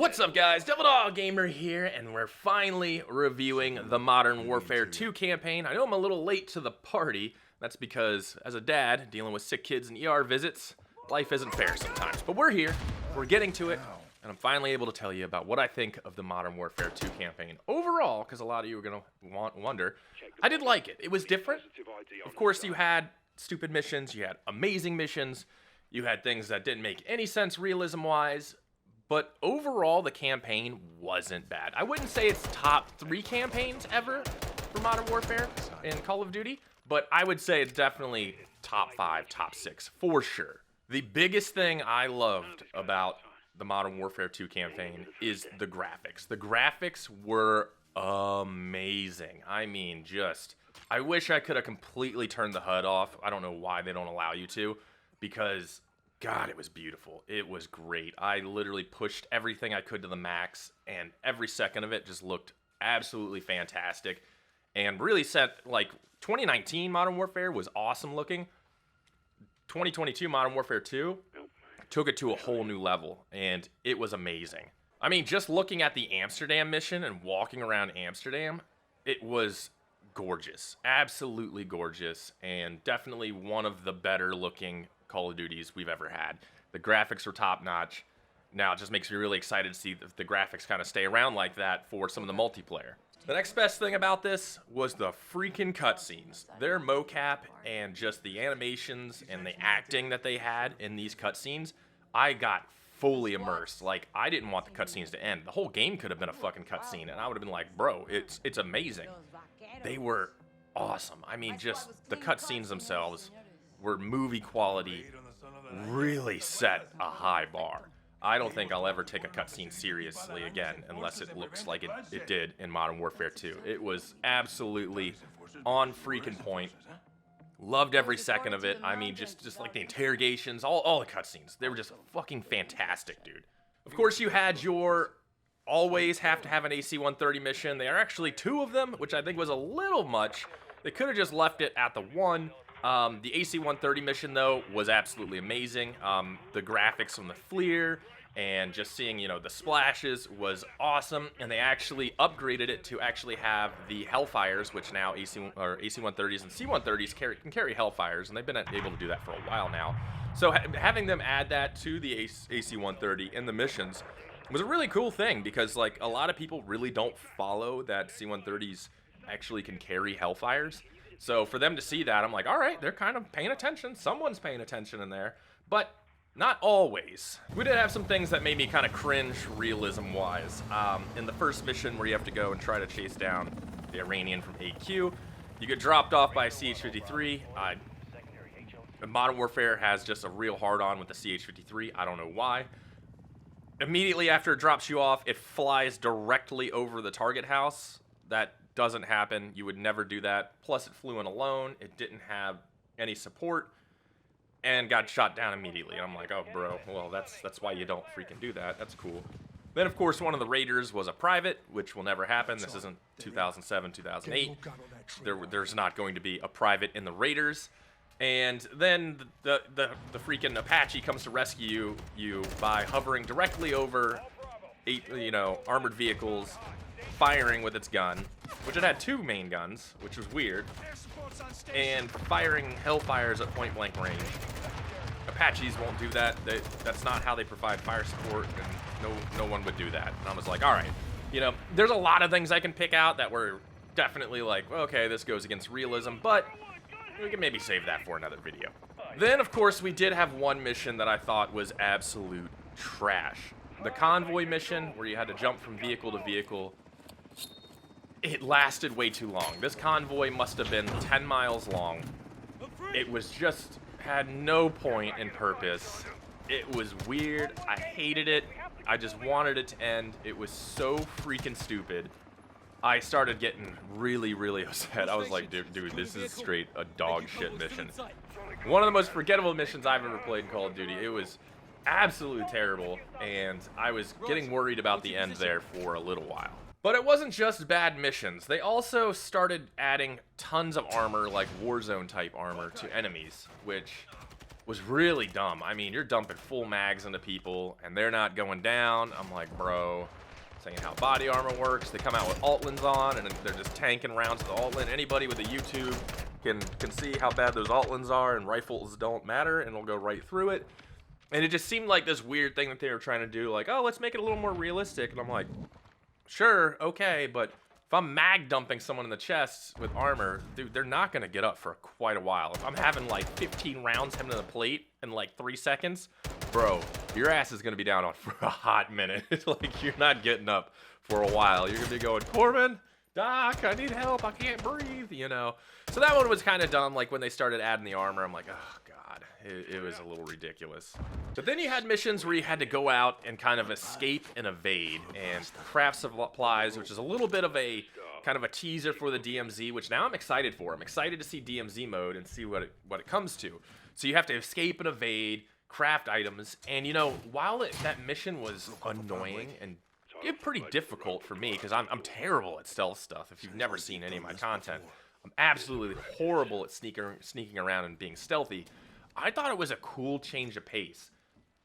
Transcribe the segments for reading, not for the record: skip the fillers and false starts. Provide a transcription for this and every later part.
What's up, guys? TheDevildogGamer here, and we're finally reviewing the Modern Warfare 2 campaign. I know I'm a little late to the party. That's because, as a dad, dealing with sick kids and ER visits, life isn't fair sometimes. But we're here, we're getting to it, and I'm finally able to tell you about what I think of the Modern Warfare 2 campaign. Overall, because a lot of you are going to wonder, I did like it. It was different. Of course, you had stupid missions, you had amazing missions, you had things that didn't make any sense realism-wise. But overall, the campaign wasn't bad. I wouldn't say it's top 3 campaigns ever for Modern Warfare in Call of Duty, but I would say it's definitely top 5, top 6, for sure. The biggest thing I loved about the Modern Warfare 2 campaign is the graphics. The graphics were amazing. I mean, I wish I could have completely turned the HUD off. I don't know why they don't allow you to, because God, it was beautiful. It was great. I literally pushed everything I could to the max, and every second of it just looked absolutely fantastic. And really set, like, 2019 Modern Warfare was awesome looking. 2022 Modern Warfare 2 took it to a whole new level, and it was amazing. I mean, just looking at the Amsterdam mission and walking around Amsterdam, it was gorgeous. Absolutely gorgeous, and definitely one of the better looking Call of Duties we've ever had. The graphics were top notch. Now it just makes me really excited to see if the graphics kind of stay around like that for some of the multiplayer. The next best thing about this was the freaking cutscenes. Their mocap and just the animations and the acting that they had in these cutscenes, I got fully immersed. Like, I didn't want the cutscenes to end. The whole game could have been a fucking cutscene, and I would have been like, bro, it's amazing. They were awesome. I mean, just the cutscenes themselves were movie quality, really set a high bar. I don't think I'll ever take a cutscene seriously again unless it looks like it did in Modern Warfare 2. It was absolutely on freaking point. Loved every second of it. I mean, just like the interrogations, all the cutscenes. They were just fucking fantastic, dude. Of course, you had your always have to have an AC-130 mission. There are actually 2 of them, which I think was a little much. They could have just left it at the 1. The AC-130 mission, though, was absolutely amazing. The graphics from the FLIR and just seeing, you know, the splashes was awesome. And they actually upgraded it to actually have the Hellfires, which now AC-130s and C-130s can carry Hellfires, and they've been able to do that for a while now. So having them add that to the AC-130 in the missions was a really cool thing, because, like, a lot of people really don't follow that C-130s actually can carry Hellfires. So for them to see that, I'm like, all right, they're kind of paying attention. Someone's paying attention in there, but not always. We did have some things that made me kind of cringe realism-wise. In the first mission where you have to go and try to chase down the Iranian from AQ, you get dropped off by a CH-53. Modern Warfare has just a real hard-on with the CH-53. I don't know why. Immediately after it drops you off, it flies directly over the target house. That doesn't happen. You would never do that. Plus, it flew in alone. It didn't have any support and got shot down immediately. And I'm like, oh, bro, well, that's why you don't freaking do that. That's cool. Then, of course, one of the Raiders was a private, which will never happen. This isn't 2007, 2008. There's not going to be a private in the Raiders. And then the freaking Apache comes to rescue you by hovering directly over 8, armored vehicles, firing with its gun, which it had 2 main guns, which was weird, and firing Hellfires at point-blank range. Apaches won't do that. That's not how they provide fire support, and no one would do that. And I was like, all right, there's a lot of things I can pick out that were definitely like, okay, this goes against realism, but we can maybe save that for another video. Then, of course, we did have one mission that I thought was absolute trash. The convoy mission, where you had to jump from vehicle to vehicle. It lasted way too long. This convoy must have been 10 miles long. It was just, had no point and purpose. It was weird. I hated it. I just wanted it to end. It was so freaking stupid. I started getting really, really upset. I was like, dude, this is straight a dog shit mission. One of the most forgettable missions I've ever played in Call of Duty. It was absolutely terrible, and I was getting worried about the end there for a little while. But it wasn't just bad missions. They also started adding tons of armor, like Warzone type armor, to enemies, which was really dumb. I mean, you're dumping full mags into people, and they're not going down. I'm like, bro, saying how body armor works. They come out with Altlins on, and they're just tanking rounds with the Altlin. Anybody with a YouTube can see how bad those Altlins are, and rifles don't matter, and it'll go right through it. And it just seemed like this weird thing that they were trying to do, like, oh, let's make it a little more realistic. And I'm like, sure, okay, but if I'm mag dumping someone in the chest with armor, dude, they're not gonna get up for quite a while. If I'm having like 15 rounds hitting the plate in like 3 seconds, bro, your ass is gonna be down on for a hot minute. Like, you're not getting up for a while. You're gonna be going, Corbin, Doc, I need help, I can't breathe, you know. So that one was kind of dumb. Like when they started adding the armor, I'm like, oh god, it was a little ridiculous. But then you had missions where you had to go out and kind of escape and evade, and craft supplies, which is a little bit of a kind of a teaser for the DMZ, which now I'm excited for. I'm excited to see DMZ mode and see what it comes to. So you have to escape and evade, craft items, and you know, while that mission was annoying and pretty difficult for me, because I'm terrible at stealth stuff. If you've never seen any of my content, I'm absolutely horrible at sneaking around and being stealthy. I thought it was a cool change of pace.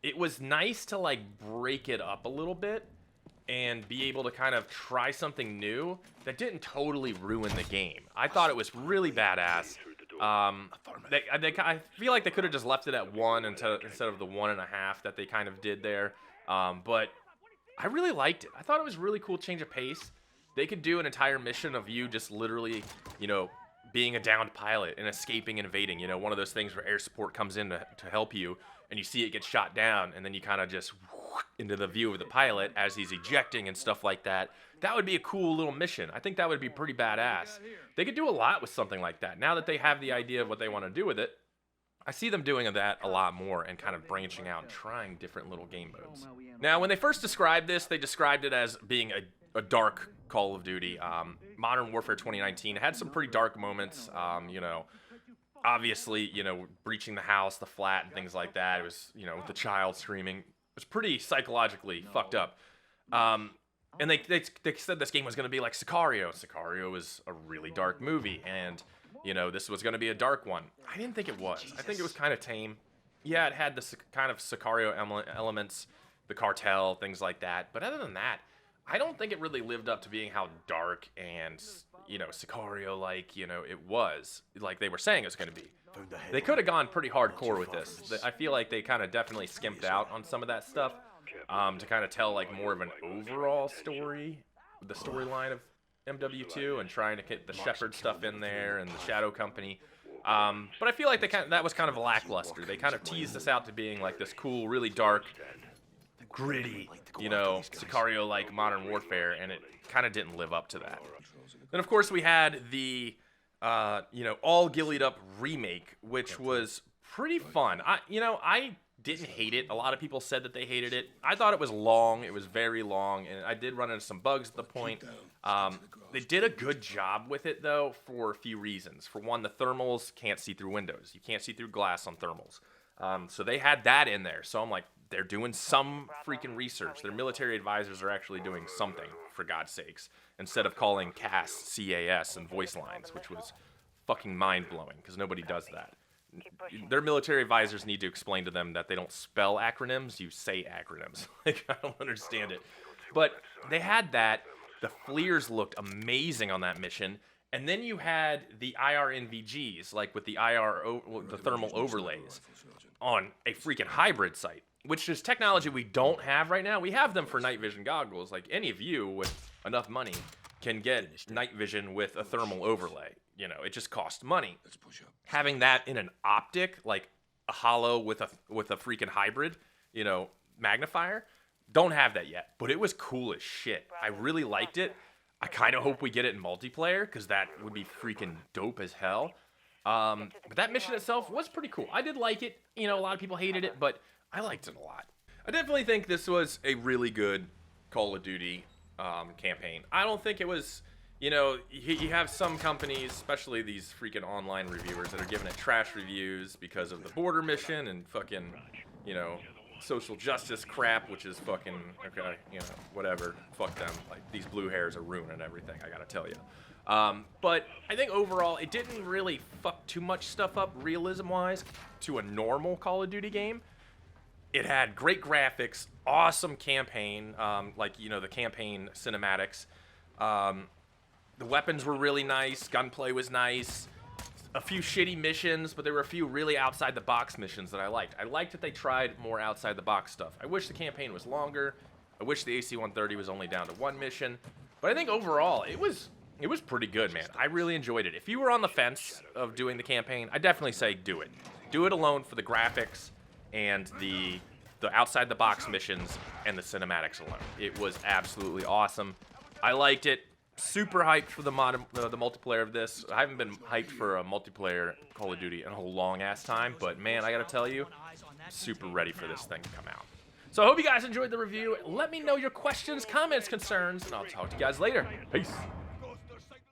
It was nice to like break it up a little bit and be able to kind of try something new that didn't totally ruin the game. I thought it was really badass. I feel like they could have just left it at 1 instead of the 1.5 that they kind of did there. But I really liked it. I thought it was a really cool change of pace. They could do an entire mission of you just literally, you know, being a downed pilot and escaping and evading. You know, one of those things where air support comes in to help you, and you see it get shot down, and then you kind of just into the view of the pilot as he's ejecting and stuff like that. That would be a cool little mission. I think that would be pretty badass. They could do a lot with something like that. Now that they have the idea of what they want to do with it, I see them doing that a lot more and kind of branching out and trying different little game modes. Now, when they first described this, they described it as being a dark Call of Duty. Modern Warfare 2019 had some pretty dark moments, you know, obviously, you know, breaching the house, the flat, and things like that. It was, you know, the child screaming. It was pretty psychologically fucked up. And they said this game was going to be like Sicario. Sicario was a really dark movie, and, you know, this was going to be a dark one. I didn't think it was. I think it was kind of tame. Yeah, it had the kind of Sicario elements, the cartel, things like that. But other than that, I don't think it really lived up to being how dark and, you know, Sicario-like, you know, it was. Like they were saying it was going to be. They could have gone pretty hardcore with this. I feel like they kind of definitely skimped out on some of that stuff to kind of tell, like, more of an overall story, the storyline of MW2, and trying to get the Shepard stuff in there and the Shadow Company. But I feel like that was kind of lackluster. They kind of teased us out to being like this cool, really dark, gritty, you know, Sicario-like Modern Warfare, and it kind of didn't live up to that. Then, of course, we had the, you know, all gillied up remake, which was pretty fun. I didn't hate it. A lot of people said that they hated it. I thought it was long. It was very long, and I did run into some bugs at the point. They did a good job with it, though, for a few reasons. For one, the thermals can't see through windows. You can't see through glass on thermals. So they had that in there. So I'm like, they're doing some freaking research. Their military advisors are actually doing something, for God's sakes, instead of calling CAS, CAS, and voice lines, which was fucking mind-blowing, because nobody does that. Their military advisors need to explain to them that they don't spell acronyms, you say acronyms. Like, I don't understand it. But they had that. The FLIRs looked amazing on that mission. And then you had the IR NVGs, like with the the thermal overlays, on a freaking hybrid site, which is technology we don't have right now. We have them for night vision goggles. Like, any of you with enough money can get night vision with a thermal overlay. You know, it just costs money. Having that in an optic, like a holo with a freaking hybrid, you know, magnifier, don't have that yet. But it was cool as shit. I really liked it. I kind of hope we get it in multiplayer, because that would be freaking dope as hell. But that mission itself was pretty cool. I did like it. You know, a lot of people hated it, but I liked it a lot. I definitely think this was a really good Call of Duty campaign. I don't think it was, you know, you have some companies, especially these freaking online reviewers, that are giving it trash reviews because of the border mission and fucking, you know, social justice crap, which is fucking, okay, you know, whatever, fuck them. Like, these blue hairs are ruining everything, I gotta tell you. But I think overall, it didn't really fuck too much stuff up realism-wise to a normal Call of Duty game. It had great graphics, awesome campaign, like, you know, the campaign cinematics. The weapons were really nice, gunplay was nice, a few shitty missions, but there were a few really outside-the-box missions that I liked. I liked that they tried more outside-the-box stuff. I wish the campaign was longer. I wish the AC-130 was only down to one mission. But I think overall, it was pretty good, man. I really enjoyed it. If you were on the fence of doing the campaign, I definitely say do it. Do it alone for the graphics and the outside-the-box missions and the cinematics alone. It was absolutely awesome. I liked it. Super hyped for the multiplayer of this. I haven't been hyped for a multiplayer Call of Duty in a whole long-ass time, but man, I gotta tell you, super ready for this thing to come out. So I hope you guys enjoyed the review. Let me know your questions, comments, concerns, and I'll talk to you guys later. Peace.